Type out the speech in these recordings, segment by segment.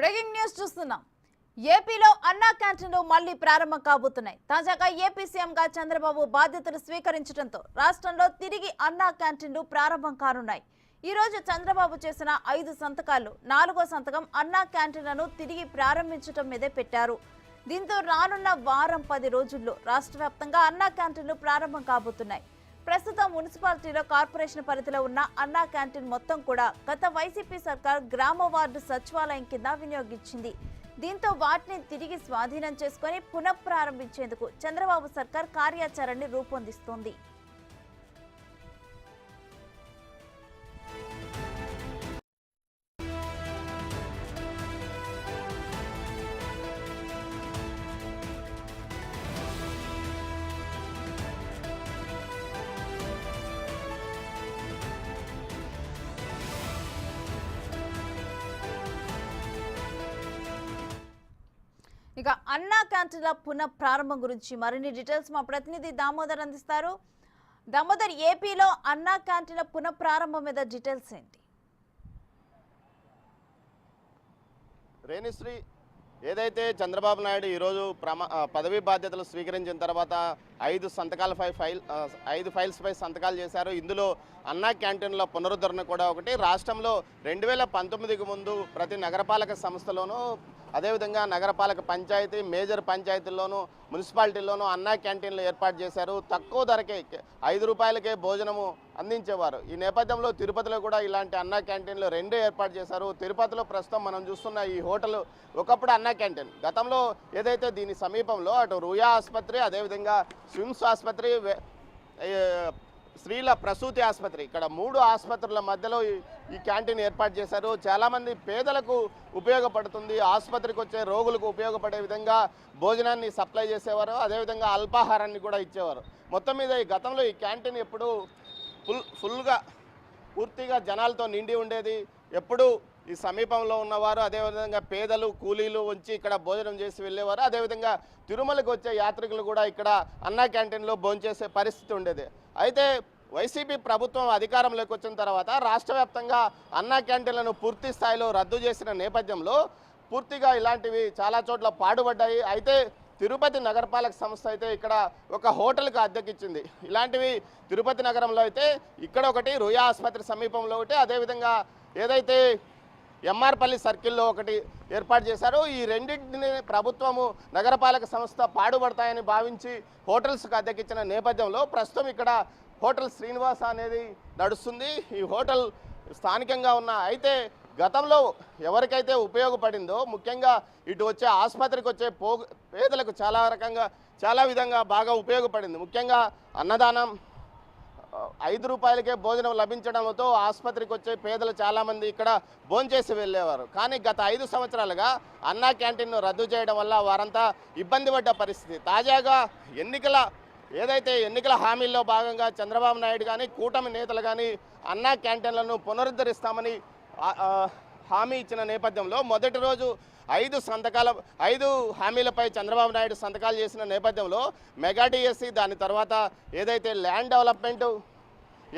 Breaking news చూస్తున్నాం. ఏపీలో అన్నా క్యాంటీన్లు మళ్లీ ప్రారంభం కాబోతున్నాయి. తాజాగా ఏపీ సీఎంగా చంద్రబాబు బాధ్యతలు స్వీకరించడంతో రాష్ట్రంలో తిరిగి అన్నా క్యాంటీన్లు ప్రారంభం కానున్నాయి. ఈ రోజు చంద్రబాబు చేసిన 5 సంతకాలు 4వ సంతకం అన్నా క్యాంటీన్లను తిరిగి ప్రారంభించడం మీదే పెట్టారు. దీంతో రానున్న వారం 10 రోజుల్లో రాష్ట్ర వ్యాప్తంగా అన్నా క్యాంటీన్లు ప్రారంభం కాబోతున్నాయి. ప్రస్తుతం మున్సిపాలిటీలో కార్పొరేషన్ పరిధిలో ఉన్న అన్నా క్యాంటీన్ మొత్తం కూడా గత వైసీపీ సర్కార్ గ్రామ వార్డు సచివాలయం కింద వినియోగించింది. దీంతో వాటిని తిరిగి స్వాధీనం చేసుకుని పునఃప్రారంభించేందుకు చంద్రబాబు సర్కార్ కార్యాచరణని రూపొందిస్తోంది. ఇక అన్నా క్యాంటీన్ల పునః ప్రారంభం గురించి మరిన్ని డీటెయిల్స్ మా ప్రతినిధి దామోదర్ అందిస్తారు. దామోదర్, ఏపీలో అన్నా క్యాంటీన్ల పునః ప్రారంభం మీద డీటెయిల్స్ ఏంటి? రేణుశ్రీ, ఏదైతే చంద్రబాబు నాయుడు ఈరోజు పదవీ బాధ్యతలు స్వీకరించిన తర్వాత 5 ఫైల్స్పై సంతకాలు చేశారు. ఇందులో అన్నా క్యాంటీన్ల పునరుద్ధరణ కూడా ఒకటి. రాష్ట్రంలో 2019కు ముందు ప్రతి నగరపాలక సంస్థలోనూ అదేవిధంగా నగరపాలక పంచాయతీ, మేజర్ పంచాయతీల్లోనూ మున్సిపాలిటీల్లోనూ అన్నా క్యాంటీన్లు ఏర్పాటు చేశారు. తక్కువ ధరకే 5 రూపాయలకే భోజనము అందించేవారు. ఈ నేపథ్యంలో తిరుపతిలో కూడా ఇలాంటి అన్నా క్యాంటీన్లు 2 ఏర్పాటు చేశారు. తిరుపతిలో ప్రస్తుతం మనం చూస్తున్న ఈ హోటల్ ఒకప్పుడు అన్నా క్యాంటీన్. గతంలో ఏదైతే దీని సమీపంలో అటు రుయా ఆసుపత్రి, అదేవిధంగా స్విమ్స్ ఆసుపత్రి, స్త్రీల ప్రసూతి ఆసుపత్రి, ఇక్కడ 3 ఆసుపత్రుల మధ్యలో ఈ క్యాంటీన్ ఏర్పాటు చేశారు. చాలామంది పేదలకు ఉపయోగపడుతుంది, ఆసుపత్రికి వచ్చే రోగులకు ఉపయోగపడే విధంగా భోజనాన్ని సప్లై చేసేవారు, అదేవిధంగా అల్పాహారాన్ని కూడా ఇచ్చేవారు. మొత్తం మీద ఈ గతంలో ఈ క్యాంటీన్ ఎప్పుడు ఫుల్గా పూర్తిగా జనాలతో నిండి ఉండేది. ఎప్పుడు ఈ సమీపంలో ఉన్నవారు, అదేవిధంగా పేదలు, కూలీలు వచ్చి ఇక్కడ భోజనం చేసి వెళ్ళేవారు. అదేవిధంగా తిరుమలకు వచ్చే యాత్రికులు కూడా ఇక్కడ అన్నా క్యాంటీన్లో భోంచేసే పరిస్థితి ఉండేది. అయితే వైసీపీ ప్రభుత్వం అధికారంలోకి వచ్చిన తర్వాత రాష్ట్ర వ్యాప్తంగా అన్నా క్యాంటీన్లను పూర్తి స్థాయిలో రద్దు చేసిన నేపథ్యంలో పూర్తిగా ఇలాంటివి చాలా చోట్ల పాడుపడ్డాయి. అయితే తిరుపతి నగరపాలక సంస్థ అయితే ఇక్కడ ఒక హోటల్కి అద్దెకిచ్చింది. ఇలాంటివి తిరుపతి నగరంలో అయితే ఇక్కడ ఒకటి, రుయా ఆసుపత్రి సమీపంలో ఒకటి, అదేవిధంగా ఏదైతే ఎంఆర్పల్లి సర్కిల్లో ఒకటి ఏర్పాటు చేశారు. ఈ రెండింటిని ప్రభుత్వము నగరపాలక సంస్థ పాడుపడతాయని భావించి హోటల్స్కి అద్దెకిచ్చిన నేపథ్యంలో ప్రస్తుతం ఇక్కడ హోటల్ శ్రీనివాస అనేది నడుస్తుంది. ఈ హోటల్ స్థానికంగా ఉన్న అయితే గతంలో ఎవరికైతే ఉపయోగపడిందో, ముఖ్యంగా ఇటు వచ్చే ఆసుపత్రికి వచ్చే పేదలకు చాలా విధంగా బాగా ఉపయోగపడింది. ముఖ్యంగా అన్నదానం, 5 రూపాయలకే భోజనం లభించడంతో ఆసుపత్రికి వచ్చే పేదలు చాలామంది ఇక్కడ భోంచేసి వెళ్ళేవారు. కానీ గత 5 సంవత్సరాలుగా అన్నా క్యాంటీన్ను రద్దు చేయడం వల్ల వారంతా ఇబ్బంది పడ్డ పరిస్థితి. తాజాగా ఎన్నికల హామీల్లో భాగంగా చంద్రబాబు నాయుడు కానీ కూటమి నేతలు కానీ అన్నా క్యాంటీన్లను పునరుద్ధరిస్తామని హామీ ఇచ్చిన నేపథ్యంలో మొదటి రోజు 5 హామీలపై చంద్రబాబు నాయుడు సంతకాలు చేసిన నేపథ్యంలో మెగా డిఎస్సి, దాని తర్వాత ఏదైతే ల్యాండ్ డెవలప్మెంట్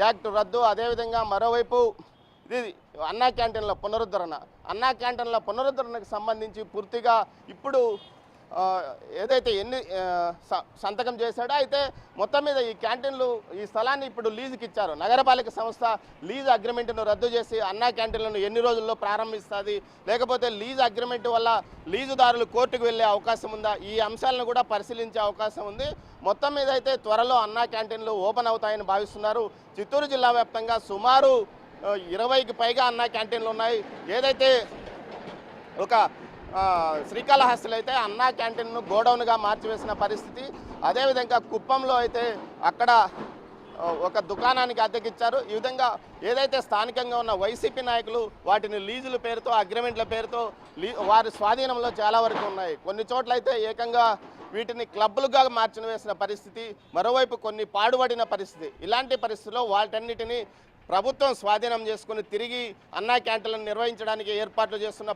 యాక్ట్ రద్దు, అదేవిధంగా మరోవైపు ఇది అన్నా క్యాంటీన్ల పునరుద్ధరణకు సంబంధించి పూర్తిగా ఇప్పుడు ఏదైతే సంతకం చేశాడో అయితే మొత్తం మీద ఈ క్యాంటీన్లు, ఈ స్థలాన్ని ఇప్పుడు లీజుకి ఇచ్చారు. నగరపాలక సంస్థ లీజ్ అగ్రిమెంట్ను రద్దు చేసి అన్నా క్యాంటీన్లను ఎన్ని రోజుల్లో ప్రారంభిస్తుంది, లేకపోతే లీజ్ అగ్రిమెంట్ వల్ల లీజుదారులు కోర్టుకు వెళ్ళే అవకాశం ఉందా, ఈ అంశాలను కూడా పరిశీలించే అవకాశం ఉంది. మొత్తం మీద అయితే త్వరలో అన్నా క్యాంటీన్లు ఓపెన్ అవుతాయని భావిస్తున్నారు. చిత్తూరు జిల్లా వ్యాప్తంగా సుమారు 20కి పైగా అన్నా క్యాంటీన్లు ఉన్నాయి. ఏదైతే ఒక శ్రీకాళహస్తిలో అయితే అన్నా క్యాంటీన్ను గోడౌన్గా మార్చివేసిన పరిస్థితి, అదేవిధంగా కుప్పంలో అయితే అక్కడ ఒక దుకాణానికి అద్దెకిచ్చారు. ఈ విధంగా ఏదైతే స్థానికంగా ఉన్న వైసీపీ నాయకులు వాటిని లీజుల పేరుతో, అగ్రిమెంట్ల పేరుతో వారి స్వాధీనంలో చాలా వరకు ఉన్నాయి. కొన్ని చోట్ల అయితే ఏకంగా వీటిని క్లబ్బులుగా వేసిన పరిస్థితి, మరోవైపు కొన్ని పాడుపడిన పరిస్థితి. ఇలాంటి పరిస్థితుల్లో వాటన్నిటిని ప్రభుత్వం స్వాధీనం చేసుకుని తిరిగి అన్నా క్యాంటీన్లను నిర్వహించడానికి ఏర్పాట్లు చేస్తున్న